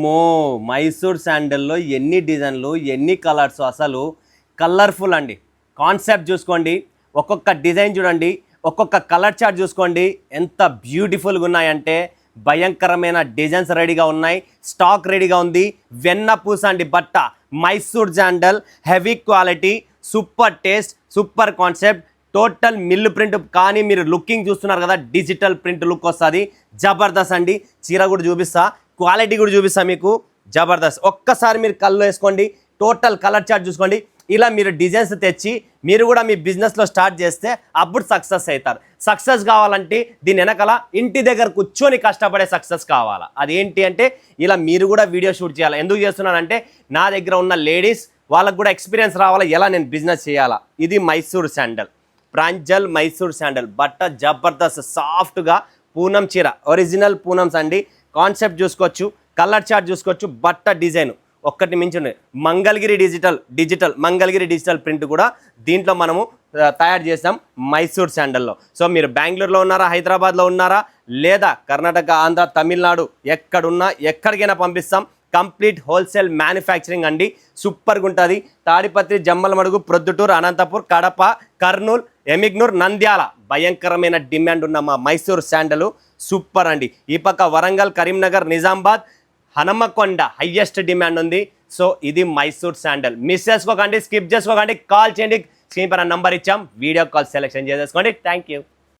మో మైసూర్ శాండల్లో ఎన్ని డిజైన్లు ఎన్ని కలర్స్, అసలు కలర్ఫుల్ అండి. కాన్సెప్ట్ చూసుకోండి, ఒక్కొక్క డిజైన్ చూడండి, ఒక్కొక్క కలర్ చార్ట్ చూసుకోండి, ఎంత బ్యూటిఫుల్గా ఉన్నాయంటే భయంకరమైన డిజైన్స్ రెడీగా ఉన్నాయి, స్టాక్ రెడీగా ఉంది. వెన్న పూస అండి బట్ట, Mysore sandal, heavy quality, super taste, super concept, total mill print. కానీ మీరు లుకింగ్ చూస్తున్నారు కదా, డిజిటల్ ప్రింట్ లుక్ వస్తుంది, జబర్దస్త్ అండి. చీర కూడా చూపిస్తా, క్వాలిటీ కూడా చూపిస్తా మీకు, జబర్దస్త్. ఒక్కసారి మీరు కళ్ళు వేసుకోండి, టోటల్ కలర్ చార్ట్ చూసుకోండి. ఇలా మీరు డిజైన్స్ తెచ్చి మీరు కూడా మీ బిజినెస్లో స్టార్ట్ చేస్తే అప్పుడు సక్సెస్ అవుతారు. సక్సెస్ కావాలంటే దీని వెనకాల ఇంటి దగ్గర కూర్చొని కష్టపడే సక్సెస్ కావాలా. అదేంటి అంటే ఇలా మీరు కూడా వీడియో షూట్ చేయాలి. ఎందుకు చేస్తున్నానంటే నా దగ్గర ఉన్న లేడీస్ వాళ్ళకు కూడా ఎక్స్పీరియన్స్ రావాలా, ఎలా నేను బిజినెస్ చేయాలా. ఇది మైసూర్ శాండల్, ప్రాంజల్ మైసూర్ శాండల్ బట్ట, జబర్దస్త్ సాఫ్ట్గా పూనం చీర, ఒరిజినల్ పూనమ్స్ అండి. కాన్సెప్ట్ చూసుకోవచ్చు, కలర్ చార్ట్ చూసుకోవచ్చు, బట్ట డిజైన్ ఒక్కటి మించి ఉన్నాయి. Mangalagiri digital Mangalagiri digital print కూడా దీంట్లో మనము తయారు చేసాం మైసూర్ శాండల్లో. సో మీరు బెంగళూరులో ఉన్నారా, హైదరాబాద్లో ఉన్నారా, లేదా కర్ణాటక, ఆంధ్ర, తమిళనాడు ఎక్కడున్నా ఎక్కడికైనా పంపిస్తాం. కంప్లీట్ హోల్సేల్ మ్యానుఫ్యాక్చరింగ్ అండి, సూపర్గా ఉంటుంది. తాడిపత్రి, జమ్మలమడుగు, ప్రొద్దుటూరు, అనంతపూర్, కడప, కర్నూలు, ఎమిగ్నూర్, నంద్యాల భయంకరమైన డిమాండ్ ఉన్న మా మైసూర్ శాండలు సూపర్ అండి. ఈ పక్క వరంగల్, కరీంనగర్, నిజామాబాద్, హనుమకొండ హైయెస్ట్ డిమాండ్ ఉంది. సో ఇది మైసూర్ శాండల్. మిస్ చేసుకోకండి, స్కిప్ చేసుకోకండి, కాల్ చేయండి. స్క్రీన్ పైన నంబర్ ఇచ్చాం, వీడియో కాల్ సెలెక్షన్ చేసేసుకోండి. Thank you.